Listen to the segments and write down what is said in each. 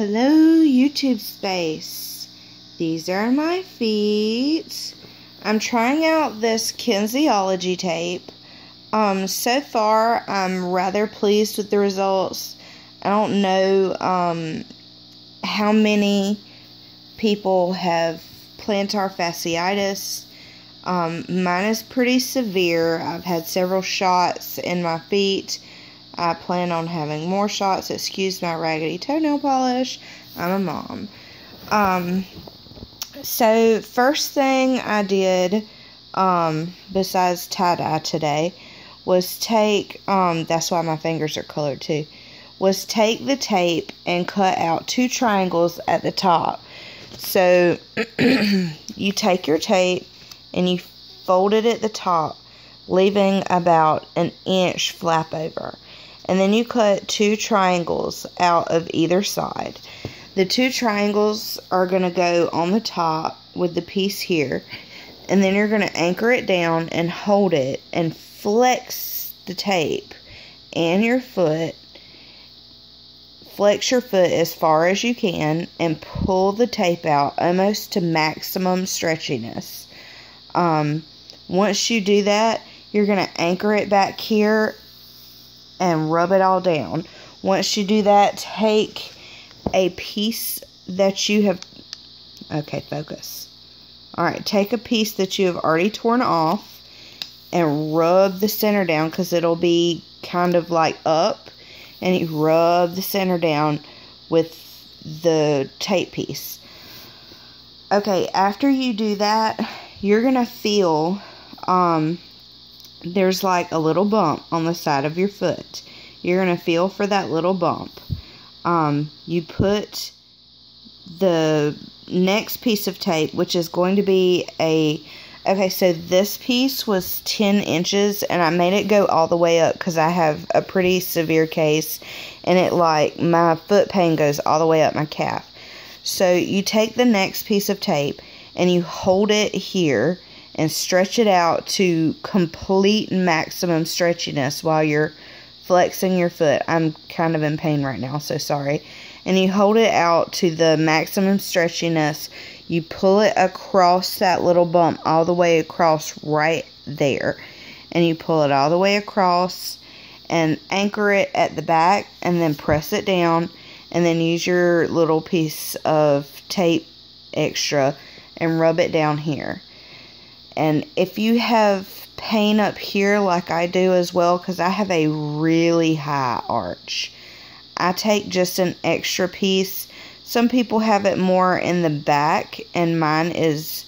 Hello, YouTube space. These are my feet. I'm trying out this Kinsieology tape. So far, I'm rather pleased with the results. I don't know how many people have plantar fasciitis. Mine is pretty severe. I've had several shots in my feet. I plan on having more shots. Excuse my raggedy toenail polish. I'm a mom. So first thing I did, besides tie-dye today, was take, that's why my fingers are colored too, was take the tape and cut out 2 triangles at the top. So you take your tape and you fold it at the top, leaving about an inch flap over. And then you cut 2 triangles out of either side. The 2 triangles are going to go on the top with the piece here. And then you're going to anchor it down and hold it and flex the tape and your foot. Flex your foot as far as you can and pull the tape out almost to maximum stretchiness. Once you do that, you're going to anchor it back here and rub it all down. Once you do that, take a piece that you have, okay, focus. Alright, take a piece that you have already torn off and rub the center down because it'll be kind of like up, and you rub the center down with the tape piece. Okay, after you do that, you're going to feel, there's like a little bump on the side of your foot. You're going to feel for that little bump. You put the next piece of tape, which is going to be okay, so this piece was 10 inches, and I made it go all the way up because I have a pretty severe case, and my foot pain goes all the way up my calf. So you take the next piece of tape, and you hold it here, and stretch it out to complete maximum stretchiness while you're flexing your foot. I'm kind of in pain right now, so sorry. And you hold it out to the maximum stretchiness. You pull it across that little bump all the way across right there. And you pull it all the way across and anchor it at the back and then press it down. And then use your little piece of tape extra and rub it down here. And if you have pain up here like I do as well, because I have a really high arch, I take just an extra piece. Some people have it more in the back, and mine is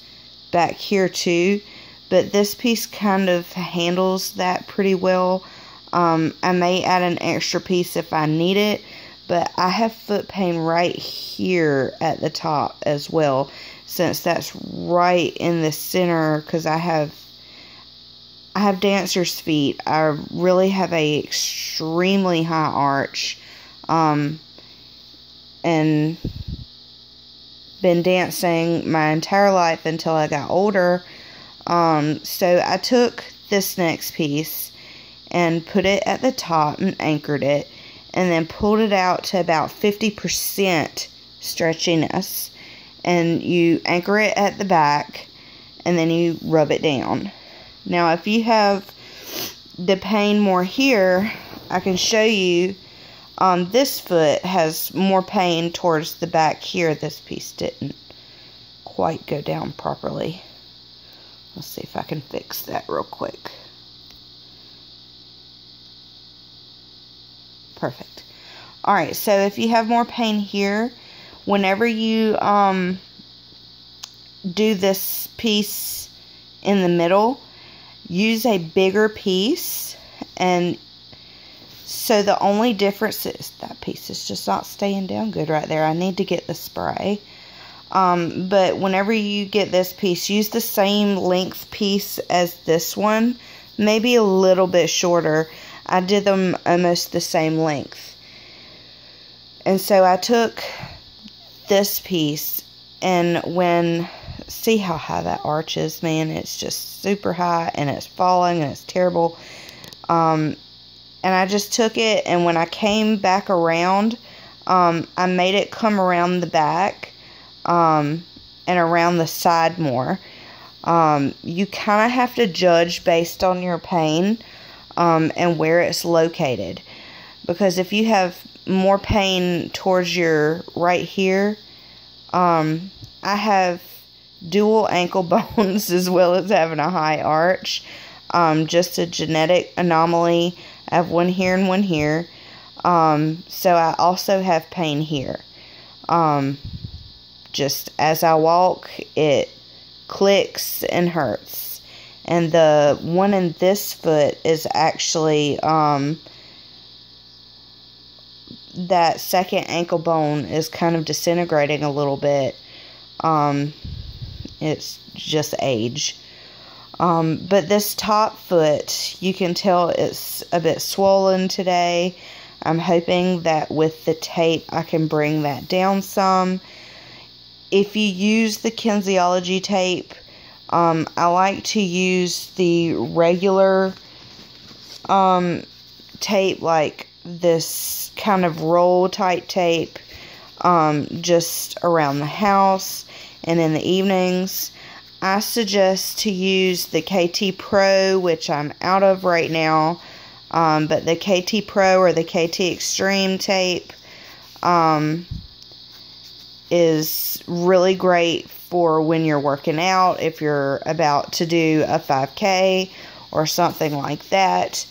back here too. But this piece kind of handles that pretty well. I may add an extra piece if I need it, but I have foot pain right here at the top as well, since that's right in the center, because I have dancer's feet. I really have a extremely high arch, and been dancing my entire life until I got older. So I took this next piece and put it at the top and anchored it, and then pulled it out to about 50% stretchiness. And you anchor it at the back, and then you rub it down. Now, if you have the pain more here, I can show you, this foot has more pain towards the back here. This piece didn't quite go down properly. Let's see if I can fix that real quick. Perfect. Alright, so if you have more pain here, whenever you do this piece in the middle, use a bigger piece. And so the only difference is that piece is just not staying down good right there. I need to get the spray. But whenever you get this piece, use the same length piece as this one, maybe a little bit shorter. I did them almost the same length. And so I took this piece, and see how high that arch is, man. It's just super high, and it's falling, and it's terrible. And I just took it, and when I came back around, I made it come around the back and around the side more. You kind of have to judge based on your pain and where it's located. Because if you have more pain towards your right here, I have dual ankle bones as well as having a high arch. Just a genetic anomaly. I have one here and one here. So I also have pain here. Just as I walk, it clicks and hurts. And the one in this foot is actually, that second ankle bone is kind of disintegrating a little bit. It's just age. But this top foot, you can tell it's a bit swollen today. I'm hoping that with the tape I can bring that down some. If you use the Kinsieology tape, I like to use the regular tape, like this kind of roll type tape, just around the house and in the evenings. I suggest to use the KT Pro, which I'm out of right now, but the KT Pro or the KT Extreme tape is really great for when you're working out, if you're about to do a 5K or something like that,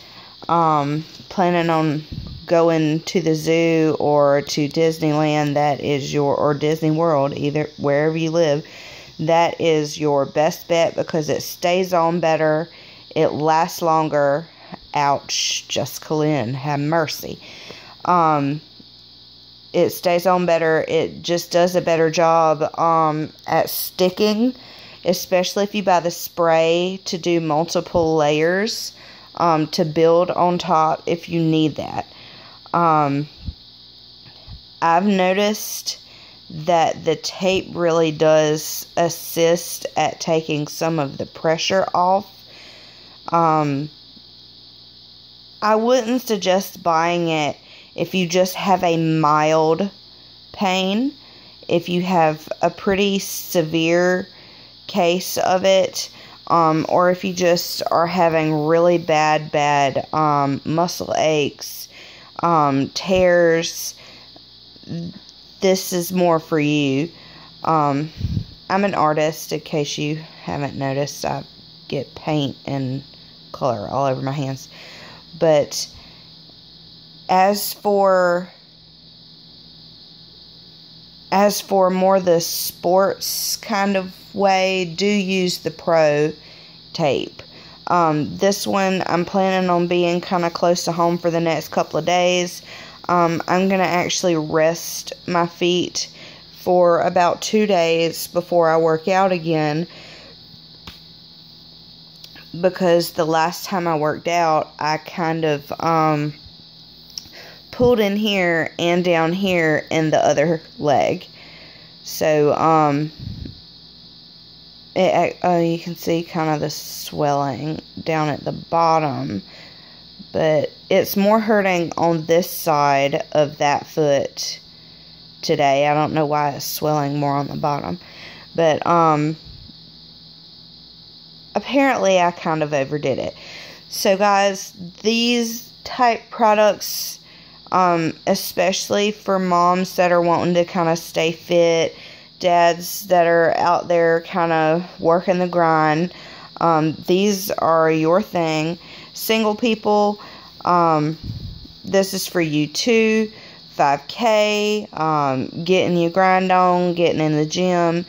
planning on going to the zoo or to Disneyland, that is or Disney World, either wherever you live, that is your best bet because it stays on better, it lasts longer. Ouch, Jessica Lynn, have mercy. It stays on better. It just does a better job at sticking, especially if you buy the spray to do multiple layers to build on top if you need that. I've noticed that the tape really does assist at taking some of the pressure off. I wouldn't suggest buying it if you just have a mild pain. If you have a pretty severe case of it, or if you just are having really bad muscle aches, tears, this is more for you. I'm an artist, in case you haven't noticed. I get paint and color all over my hands. But as for more the sports kind of way, do use the Pro tape. This one, I'm planning on being kind of close to home for the next couple of days. I'm going to actually rest my feet for about 2 days before I work out again. Because the last time I worked out, I kind of pulled in here and down here in the other leg. So, you can see kind of the swelling down at the bottom. But it's more hurting on this side of that foot today. I don't know why it's swelling more on the bottom. But, apparently I kind of overdid it. So guys, these type products, especially for moms that are wanting to kind of stay fit, dads that are out there kind of working the grind, these are your thing. Single people, this is for you too. 5K, getting your grind on, getting in the gym.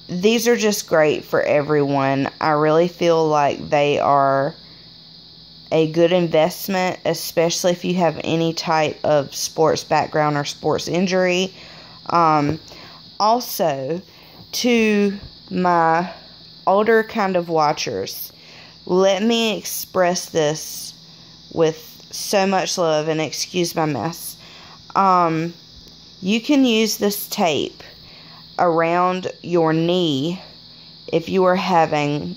These are just great for everyone. I really feel like they are a good investment, especially if you have any type of sports background or sports injury. Also, to my older kind of watchers, let me express this with so much love, and excuse my mess. You can use this tape around your knee if you are having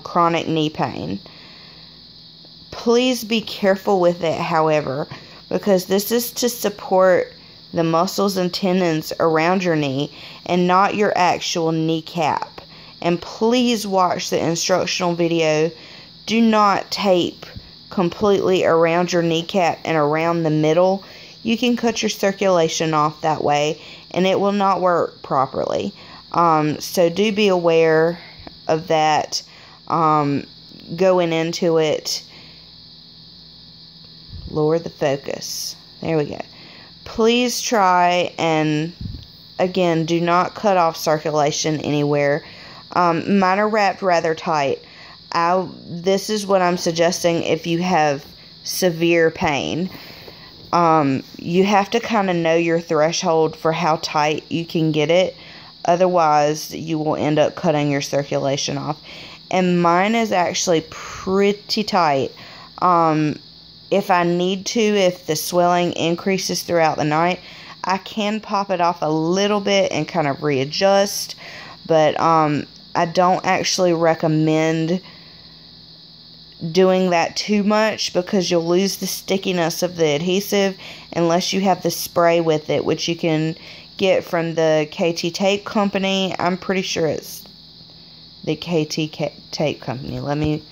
chronic knee pain. Please be careful with it, however, because this is to support the muscles and tendons around your knee and not your actual kneecap. And please watch the instructional video. Do not tape completely around your kneecap and around the middle. You can cut your circulation off that way and it will not work properly. So do be aware of that going into it. Lower the focus. There we go. Please try and, again, do not cut off circulation anywhere. Mine are wrapped rather tight. This is what I'm suggesting if you have severe pain. You have to kind of know your threshold for how tight you can get it. Otherwise, you will end up cutting your circulation off. And mine is actually pretty tight. If I need to, if the swelling increases throughout the night, I can pop it off a little bit and kind of readjust. But I don't actually recommend doing that too much because you'll lose the stickiness of the adhesive unless you have the spray with it, which you can get from the KT Tape Company. I'm pretty sure it's the KT Tape Company. Let me